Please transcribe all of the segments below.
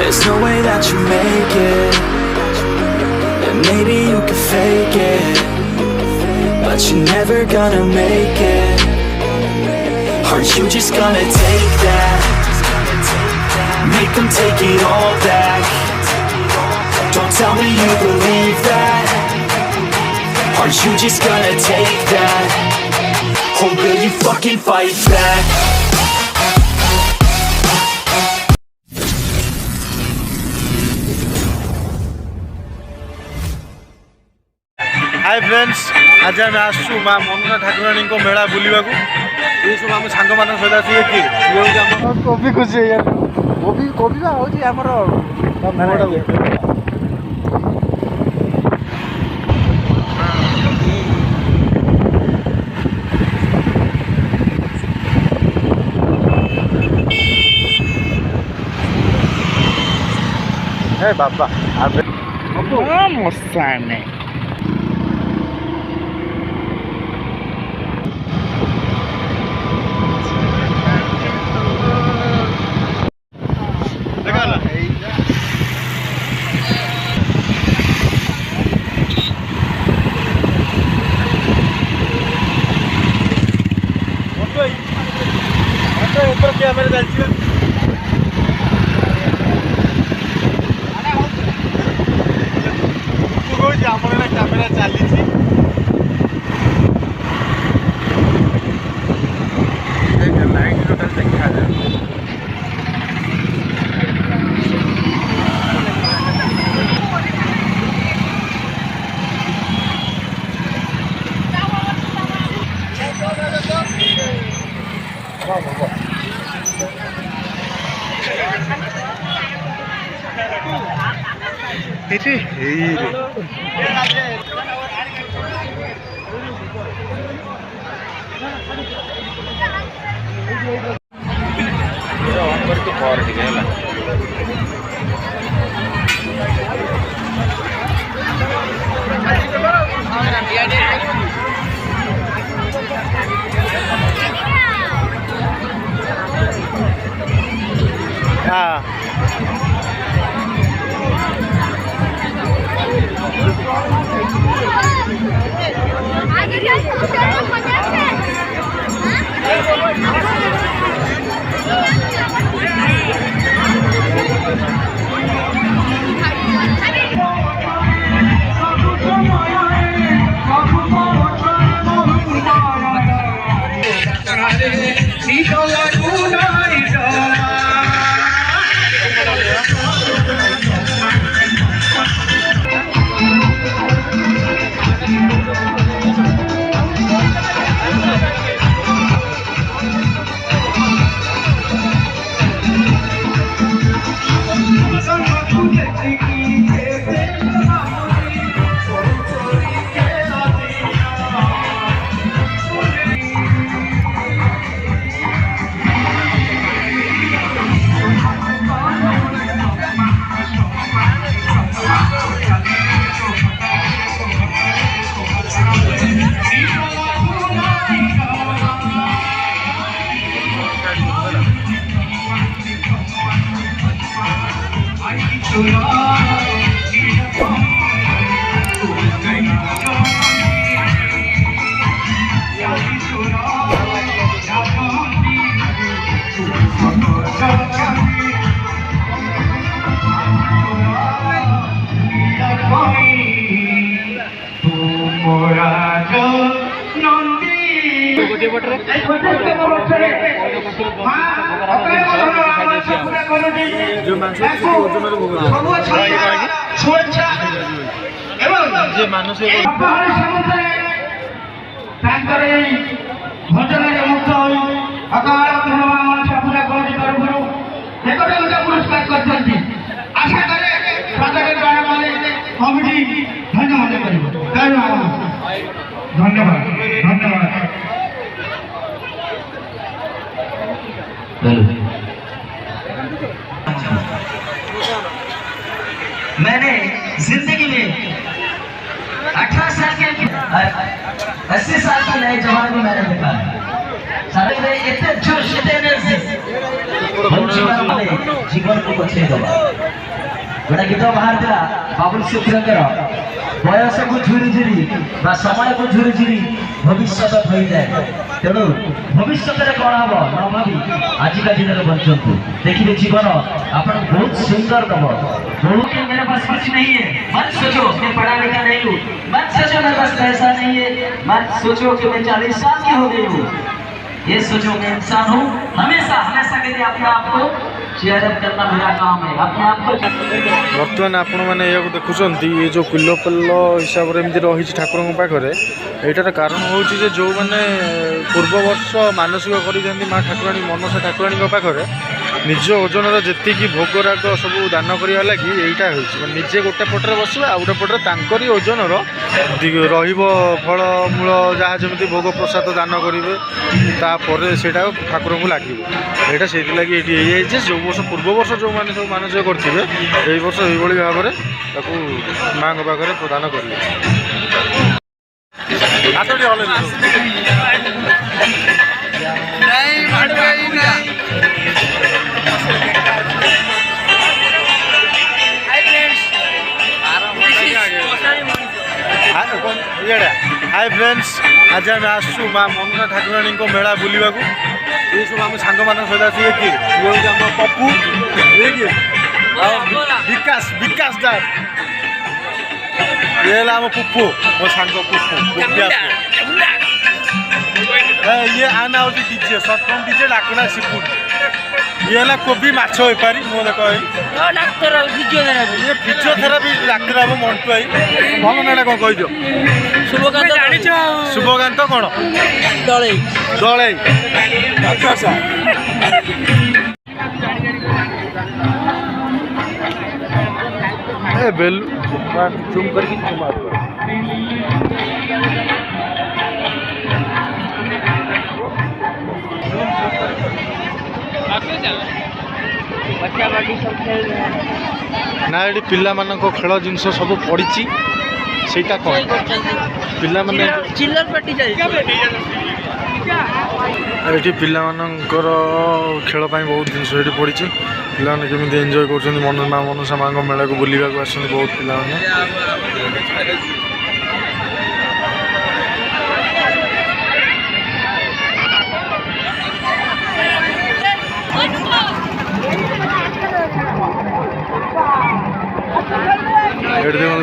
There's no way that you make it, and maybe you can fake it, but you're never gonna make it. Aren't you just gonna take that? Make them take it all back. Don't tell me you believe that. Aren't you just gonna take that? Or will you fucking fight back? Hi friends, आज आम आसु माँ मनगा ठाकुराणी मेला बुलवा ये सब आम सांग मान सहित आसू कि कभी खुशी कभी कभी हूँ आमर हे बाबा मस्ताने कैमेरा चलती कैमेरा चली लाइट टोटाल देखा जाए जो मानसिक धन्यवाद धन्यवाद। मैंने जिंदगी में 18 साल के 80 साल का नए जवान को मैंने देखा है। जीवन को बचे गोटे गीत बाहर था बाबुल सुखर बयस को झुरी झुरी समय को झुरी झुरी भविष्य हो जाए तेणु भविष्य कौन हम न भावी आजिका दिन में बंचु देखिए जीवन आप बहुत सुंदर दब बहुत मेरे पास कुछ नहीं है मत सोचो मैं पढ़ा लिखा नहीं हूँ मत सोचो मेरे पास पैसा नहीं है मत सोचो कि मैं 40 साल की हो गई हूँ ये सोचो मैं इंसान हूँ हमेशा हमेशा के लिए अपने आप को चेयरअप करना मेरा काम है अपने आप को बर्तमान आपण मैंने या देखुं ये जो किलो पल्लो हिसाब से एमती रही ठाकुर पाखे यार कारण हूँ जो मैंने पूर्व वर्ष मानसिक कर माँ ठाकुराणी मनसा ठाकुराणी पाखे निज ओजन जी भोगराग सब दान करने लगी यहीटा होजे गोटे पटे बस आ गोटे पटे तांकरी ओजन फलमूल जहाँ जमी भोग प्रसाद दान करेंगे तापर से ठाकुर को लगे यहाँ से लगी ये जो वर्ष पूर्व वर्ष जो मैंने सब मानसिक करेंगे ये वर्ष ये भाव में माँ पाखे प्रदान करेंगे हाय फ्रेंड्स आज आम आसू माँ मनसा ठाकुराणी मेला बुलवा ये सब आम सांग मान सहित आस किए ये आम पप्पू ये किए विकास विकास दास ये आम पुप्पू मो सांग पुप्पू ये आना हूँ डीजे सतम डीजे डाकुना सिपुन ये है कोबी माछ बेपारी मो देख ये फिजियोथेरापी डाक्तर हम मंटू आई भल ना कौन कह शुभकांत कौन दल अच्छा बेलू जूम करके ना ये पिला खेल जिनस सब पड़ी सेटा कौन पिला चिल्लर पार्टी ये पिला खेल बहुत जिन पड़ी पिला केमी एंजय कर मनसा माँ मेला को बुलवा को आस बहुत पिला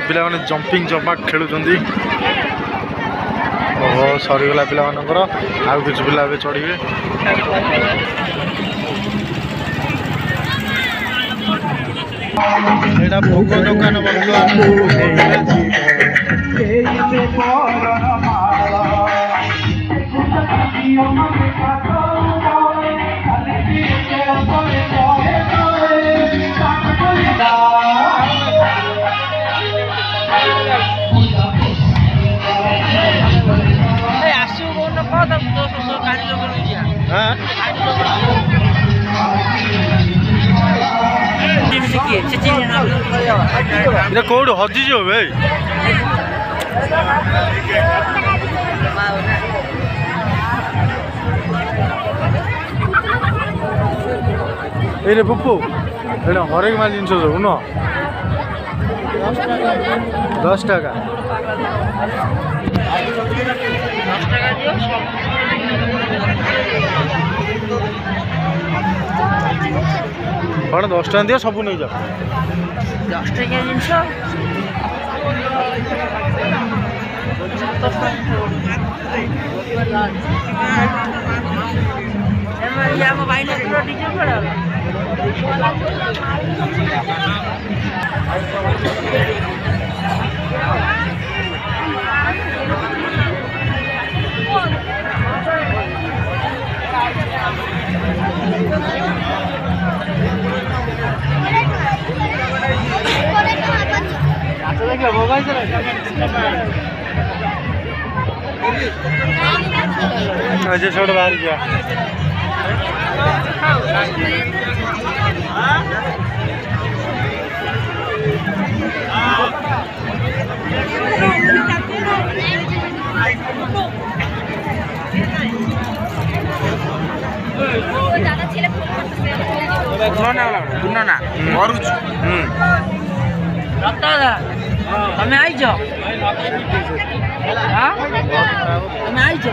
पिला माने जंपिंग जंपा खेलुं सरीगला पिला आउ कि पिला चढ़े यहाँ भोग दुकान कौट हजिज भाई ये पुप्पू ये हरेक माल जिन सब न 10 टाका कौन 10 टाँग दियो सब नहीं जाओ 10 टाका जिनस भाई डीजे पड़ा अजय छोड़ बाहर गया ଶୁଣ ନା କରୁଛୁ ଦାଦା ତମେ ଆଇଛ ତମେ ଆଇଛ